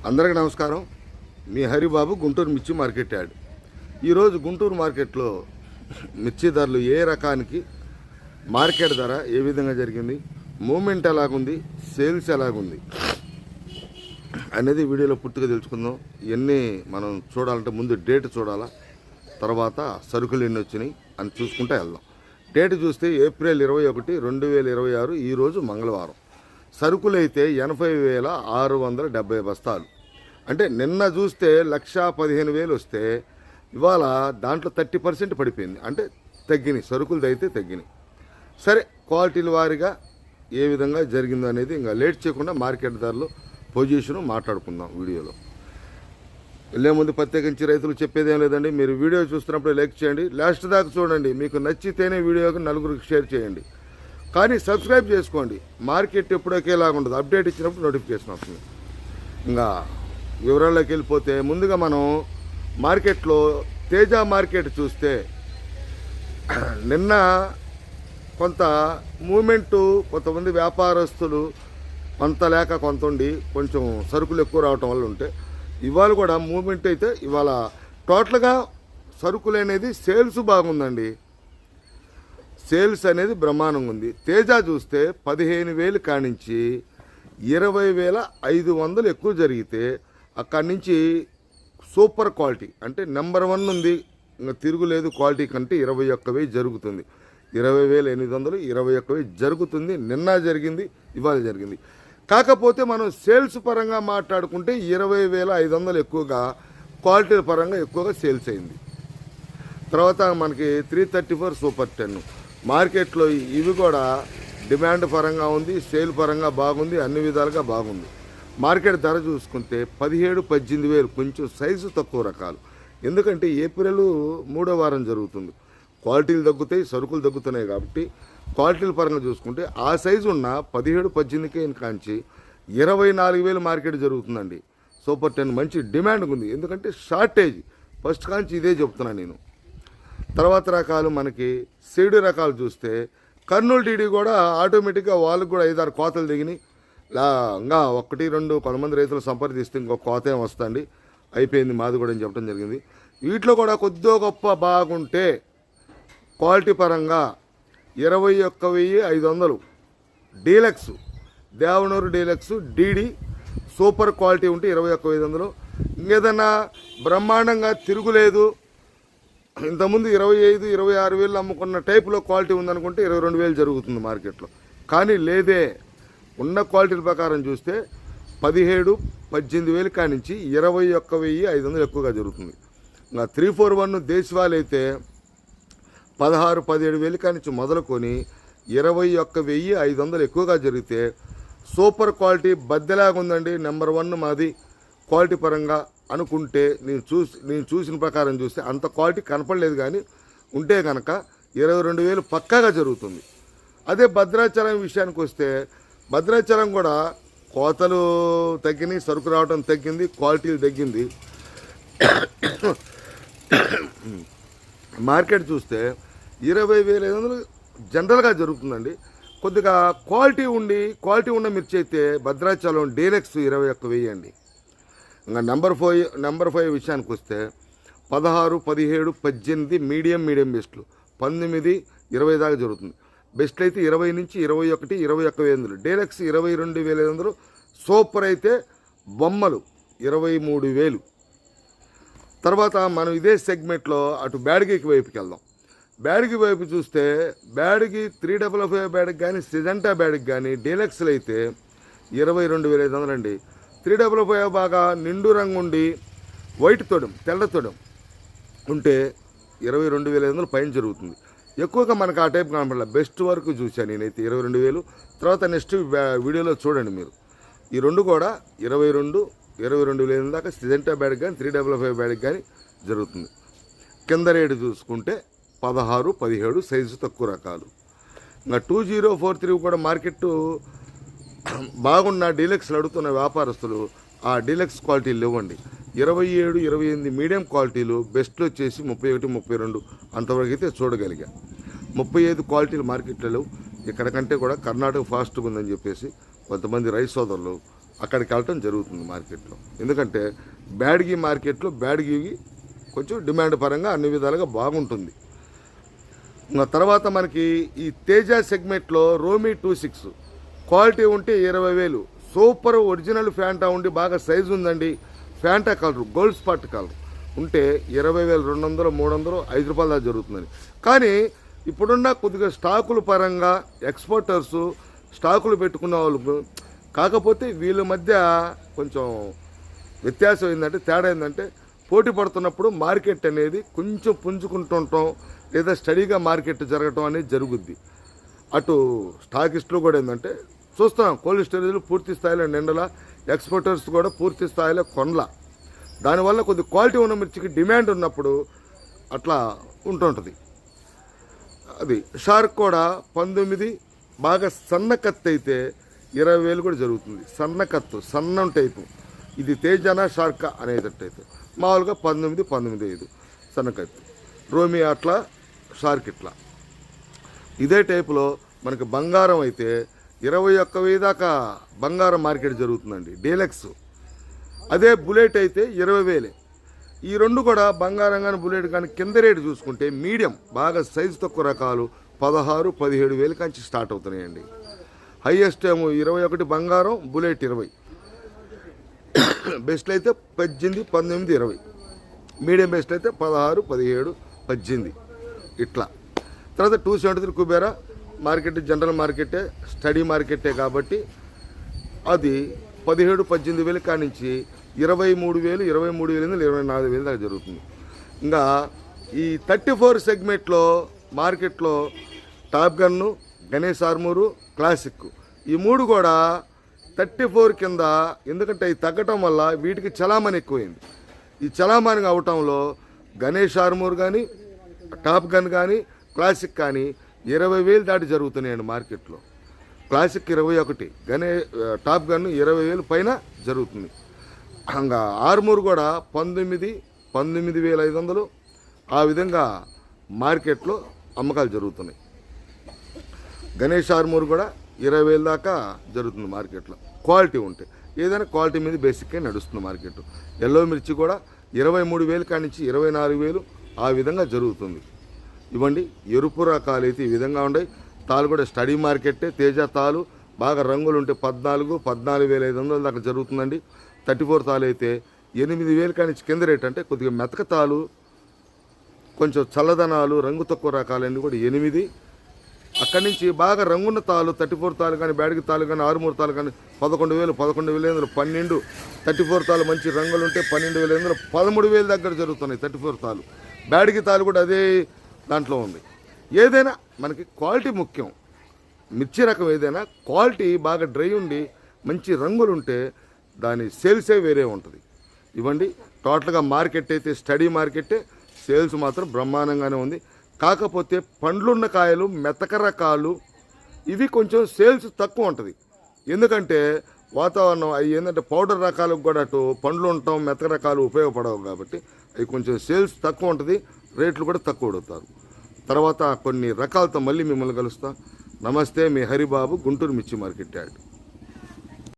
అందరికీ నమస్కారం. మీ హరిబాబు గుంటూరు మిర్చి మార్కెట్ యాడ్. ఈరోజు గుంటూరు మార్కెట్లో మిర్చి ధరలు ఏ రకానికి, మార్కెట్ ధర ఏ విధంగా జరిగింది, మూమెంట్ ఎలాగుంది, సేల్స్ ఎలాగుంది అనేది వీడియోలో పూర్తిగా తెలుసుకుందాం. ఇవన్నీ మనం చూడాలంటే ముందు డేట్ చూడాలా, తర్వాత సరుకులు ఎన్ని వచ్చినాయి అని చూసుకుంటూ వెళ్దాం. డేట్ చూస్తే ఏప్రిల్ 21, 2026 ఈరోజు మంగళవారం. సరుకులు అయితే 80,670 బస్తాలు. అంటే నిన్న చూస్తే 1,15,000 వస్తే ఇవాళ దాంట్లో 30% పడిపోయింది. అంటే తగ్గినాయి, సరుకులు అయితే తగ్గినాయి. సరే, క్వాలిటీల వారీగా ఏ విధంగా జరిగిందో అనేది ఇంకా లేట్ చేయకుండా మార్కెట్ ధరలు పొజిషను మాట్లాడుకుందాం వీడియోలో. వెళ్ళే ముందు ప్రత్యేకించి రైతులు చెప్పేదేం లేదండి. మీరు వీడియో చూస్తున్నప్పుడు లైక్ చేయండి, లాస్ట్ దాకా చూడండి. మీకు నచ్చితేనే వీడియోకి నలుగురికి షేర్ చేయండి, కానీ సబ్స్క్రైబ్ చేసుకోండి. మార్కెట్ ఎప్పుడు ఒకేలాగా ఉండదు, అప్డేట్ ఇచ్చినప్పుడు నోటిఫికేషన్ వస్తుంది. ఇంకా వివరాల్లోకి వెళ్ళిపోతే ముందుగా మనం మార్కెట్లో తేజ మార్కెట్ చూస్తే నిన్న కొంత మూమెంటు, కొంతమంది వ్యాపారస్తులు కొంత లేక కొంత ఉండి కొంచెం సరుకులు ఎక్కువ రావటం వల్ల ఉంటే ఇవాళ కూడా మూమెంట్ అయితే ఇవాళ టోటల్గా సరుకులు అనేది సేల్స్ బాగుందండి. సేల్స్ అనేది బ్రహ్మాండంగా ఉంది. తేజ చూస్తే 15,000 కానించి 20,500 ఎక్కువ జరిగితే అక్కడి నుంచి సూపర్ క్వాలిటీ అంటే నెంబర్ 1 ఉంది, ఇంకా తిరుగులేదు. క్వాలిటీ కంటే 21,000 జరుగుతుంది. 20,800, 21,000 జరుగుతుంది. నిన్న జరిగింది, ఇవాళ జరిగింది. కాకపోతే మనం సేల్స్ పరంగా మాట్లాడుకుంటే 20,500 ఎక్కువగా, క్వాలిటీ పరంగా ఎక్కువగా సేల్స్ అయింది. తర్వాత మనకి 334 సూపర్ 10 మార్కెట్లో ఇవి కూడా డిమాండ్ పరంగా ఉంది, సేల్ పరంగా బాగుంది, అన్ని విధాలుగా బాగుంది. మార్కెట్ ధర చూసుకుంటే 17,000-18,000, కొంచెం సైజు తక్కువ రకాలు. ఎందుకంటే ఏప్రిల్ 3వ వారం జరుగుతుంది, క్వాలిటీలు తగ్గుతాయి, సరుకులు తగ్గుతున్నాయి. కాబట్టి క్వాలిటీల పరంగా చూసుకుంటే ఆ సైజు ఉన్న 17-18 కాంచి 24,000 మార్కెట్ జరుగుతుందండి. సూపర్ 10 మంచి డిమాండ్ ఉంది, ఎందుకంటే షార్టేజ్ ఫస్ట్ కాంచి ఇదే చెప్తున్నాను నేను. తర్వాత రకాలు మనకి సీడు రకాలు చూస్తే కర్నూలు టీడీ కూడా ఆటోమేటిక్గా వాళ్ళకు కూడా 5-6 కోతలు దిగినాయి. ఇంకా 1-2 కొంతమంది రైతులు సంప్రదిస్తే ఇంకొక కోత ఏం వస్తుంది, అయిపోయింది మాది కూడా అని చెప్పడం జరిగింది. వీటిలో కూడా కొద్దిగా గొప్ప బాగుంటే క్వాలిటీ పరంగా 21,500 deluxe, Devanur deluxe DD super quality ఉంటే 21,500. ఇంకేదన్నా బ్రహ్మాండంగా తిరుగులేదు, ఇంతకుముందు 25,000-26,000 అమ్ముకున్న టైపులో క్వాలిటీ ఉందనుకుంటే 22,000 జరుగుతుంది మార్కెట్లో. కానీ లేదే, ఉన్న క్వాలిటీల ప్రకారం చూస్తే 17-18,000 కానించి 21,500 ఎక్కువగా జరుగుతుంది. ఇంకా 341 దేశవాళీ అయితే 16-17,000 కానించి మొదలుకొని 21,500 ఎక్కువగా జరిగితే సూపర్ క్వాలిటీ బద్దెలాగా ఉందండి. నెంబర్ 1 మాది క్వాలిటీ పరంగా అనుకుంటే నేను చూసిన ప్రకారం చూస్తే అంత క్వాలిటీ కనపడలేదు, కానీ ఉంటే కనుక 22,000 పక్కాగా జరుగుతుంది. అదే భద్రాచలం విషయానికి వస్తే భద్రాచలం కూడా కోతలు తగ్గినాయి, సరుకు రావడం తగ్గింది, క్వాలిటీలు తగ్గింది. మార్కెట్ చూస్తే 20,500 జనరల్గా జరుగుతుందండి. కొద్దిగా క్వాలిటీ ఉన్న మిర్చి అయితే భద్రాచలం డీలక్స్ 21,000 అండి. ఇంకా నెంబర్ 5 విషయానికి వస్తే 16, 17, 18 మీడియం బెస్ట్లు, 19, 20 దాకా జరుగుతుంది. బెస్ట్లు అయితే 20 నుంచి 21, 21,500, డీలక్స్ 22,500, సూపర్ అయితే బొమ్మలు 23,000. తర్వాత మనం ఇదే సెగ్మెంట్లో అటు బ్యాడ్గికి వైపుకి వెళ్దాం. బ్యాడ్గి వైపు చూస్తే బ్యాడ్గి 355 బ్యాడ్కి కానీ సిజంటా బ్యాడ్కి కానీ డీలక్స్లు అయితే 22,500 అండి. 355 బాగా నిండు రంగు ఉండి వైట్ తొడం, తెల్ల తొడం ఉంటే 22,500 పైన జరుగుతుంది. ఎక్కువగా మనకు ఆ టైప్ కనపడాలి. బెస్ట్ వరకు చూశాను నేనైతే 22,000. తర్వాత నెక్స్ట్ వీడియోలో చూడండి మీరు. ఈ రెండు కూడా 22,000 దాకా సిజంటా బ్యాడ్కి కానీ 355 బ్యాడ్కి కానీ జరుగుతుంది. కింద రేటు చూసుకుంటే 16, 17 సైజు తక్కువ రకాలు. ఇంకా 2043 కూడా మార్కెట్ బాగున్న డీలక్స్లు అడుగుతున్న వ్యాపారస్తులు ఆ డీలక్స్ క్వాలిటీలు ఇవ్వండి. 27, 28 మీడియం క్వాలిటీలు, బెస్ట్లు వచ్చేసి 31, 32 అంతవరకు అయితే చూడగలిగా. 35 క్వాలిటీలు మార్కెట్లలో ఇక్కడ కంటే కూడా కర్ణాటక ఫాస్ట్గా ఉందని చెప్పేసి కొంతమంది రైతు సోదరులు అక్కడికి వెళ్ళటం జరుగుతుంది మార్కెట్లో. ఎందుకంటే బ్యాడ్గి మార్కెట్లో బ్యాడ్గికి కొంచెం డిమాండ్ పరంగా అన్ని విధాలుగా బాగుంటుంది. ఇంకా తర్వాత మనకి ఈ తేజ సెగ్మెంట్లో రోమీ 26 క్వాలిటీ ఉంటే 20,000, సూపర్ ఒరిజినల్ ఫ్యాంటా ఉండి బాగా సైజు ఉందండి, Fanta colour gold spot colour ఉంటే 20,200, 300, 5 రూపాయల దాకా జరుగుతుందని. కానీ ఇప్పుడున్న కొద్దిగా స్టాకుల పరంగా ఎక్స్పోర్టర్స్ స్టాకులు పెట్టుకున్న వాళ్ళు, కాకపోతే వీళ్ళ మధ్య కొంచెం వ్యత్యాసం ఏంటంటే, తేడా ఏంటంటే, పోటీ పడుతున్నప్పుడు మార్కెట్ అనేది కొంచెం పుంజుకుంటుంటాం లేదా స్టడీగా మార్కెట్ జరగటం అనేది జరుగుద్ది. అటు స్టాకిస్టులు కూడా ఏంటంటే చూస్తున్నాం, కోల్డ్ స్టోరేజ్లు పూర్తి స్థాయిలో నిండల, ఎక్స్పోర్టర్స్ కూడా పూర్తి స్థాయిలో కొనల. దానివల్ల కొద్ది క్వాలిటీ ఉన్న మిర్చికి డిమాండ్ ఉన్నప్పుడు అట్లా ఉంటుంటుంది. అది షార్క్ కూడా 19, బాగా సన్న కత్తి అయితే 20,000 కూడా జరుగుతుంది. సన్న కత్తు, సన్నం టైపు, ఇది తేజానా షార్కా అనేటట్టయితే మామూలుగా 19, 19,500 సన్న కత్తి. రోమి అట్లా, షార్క్ ఇట్లా. ఇదే టైపులో మనకి బంగారం అయితే 21,000 దాకా బంగారం మార్కెట్ జరుగుతుందండి, డీలక్స్. అదే బుల్లెట్ అయితే 20,000. ఈ రెండు కూడా బంగారం కానీ బుల్లెట్ కానీ కింద రేటు చూసుకుంటే మీడియం బాగా సైజు తక్కువ రకాలు 16, 17,000 కాంచి స్టార్ట్ అవుతున్నాయండి. హైయెస్ట్ ఏమో 21 బంగారం, బుల్లెట్ 20, బెస్ట్ అయితే 18, 19, 20, మీడియం బెస్ట్ అయితే 16, 17, 18 ఇట్లా. తర్వాత 273 కుబేరా మార్కెట్ జనరల్ మార్కెటే, స్టడీ మార్కెటే కాబట్టి అది 17, 18,000 కానించి 23,000, 23,000, 24,000 దాకా జరుగుతుంది. ఇంకా ఈ 34 సెగ్మెంట్లో మార్కెట్లో top gun, Ganesh Armoor, classic ఈ మూడు కూడా 34 కింద. ఎందుకంటే ఈ తగ్గటం వల్ల వీటికి చలామణి ఎక్కువైంది. ఈ చలామణి అవటంలో గణేష్ ఆర్మూర్ కానీ, టాప్ గన్ కానీ, క్లాసిక్ కానీ 20,000 దాటి జరుగుతున్నాయండి మార్కెట్లో. క్లాసిక్ 21, టాప్ గన్ 20,000 పైన జరుగుతుంది. ఇంకా ఆర్మూర్ కూడా 19, 19,500 ఆ విధంగా మార్కెట్లో అమ్మకాలు జరుగుతున్నాయి. గణేష్ ఆర్మూర్ కూడా 20,000 దాకా జరుగుతుంది మార్కెట్లో, క్వాలిటీ ఉంటే. ఏదైనా క్వాలిటీ మీద బేసిక్గా నడుస్తుంది మార్కెట్. ఎల్లో మిర్చి కూడా 23,000 కానించి 24,000 ఆ విధంగా జరుగుతుంది. ఇవ్వండి ఎరుపు రకాలు అయితే ఈ విధంగా ఉన్నాయి. తాలు కూడా స్టడీ మార్కెట్టే, తేజ తాలు బాగా రంగులు ఉంటే 14, 14,500 దాకా జరుగుతుందండి. 34 తాలు అయితే 8,000 కానించి కింద రేట్, అంటే కొద్దిగా మెతక తాలు, కొంచెం చల్లదనాలు, రంగు తక్కువ రకాలన్నీ కూడా 8. అక్కడి నుంచి బాగా రంగున్న తాలు 34 తాలు కానీ, బ్యాడ్గి తాలు కానీ, ఆరుమూరు తాలు కానీ 11,000, 11,500, 12. 34 తాలు మంచి రంగులు ఉంటే 12,500, 13,000 దగ్గర జరుగుతున్నాయి 34 తాలు. బ్యాడ్గి తాలు కూడా అదే దాంట్లో ఉంది. ఏదైనా మనకి క్వాలిటీ ముఖ్యం. మిర్చి రకం ఏదైనా క్వాలిటీ బాగా డ్రై ఉండి మంచి రంగులు ఉంటే దాని సేల్సే వేరే ఉంటుంది. ఇవ్వండి టోటల్గా మార్కెట్ అయితే స్టడీ మార్కెట్టే, సేల్స్ మాత్రం బ్రహ్మాండంగానే ఉంది. కాకపోతే పండ్లున్న కాయలు, మెతక రకాలు ఇవి కొంచెం సేల్స్ తక్కువ ఉంటుంది. ఎందుకంటే వాతావరణం అవి ఏంటంటే పౌడర్ రకాలకు కూడా అటు పండ్లు ఉండటం, మెతక రకాలు ఉపయోగపడవు కాబట్టి అవి కొంచెం సేల్స్ తక్కువ ఉంటుంది, రేట్లు కూడా తక్కువ అడుగుతారు. తర్వాత కొన్ని రకాలతో మళ్ళీ మిమ్మల్ని కలుస్తా. నమస్తే, మీ హరిబాబు, గుంటూరు మిర్చి మార్కెట్ యార్డ్.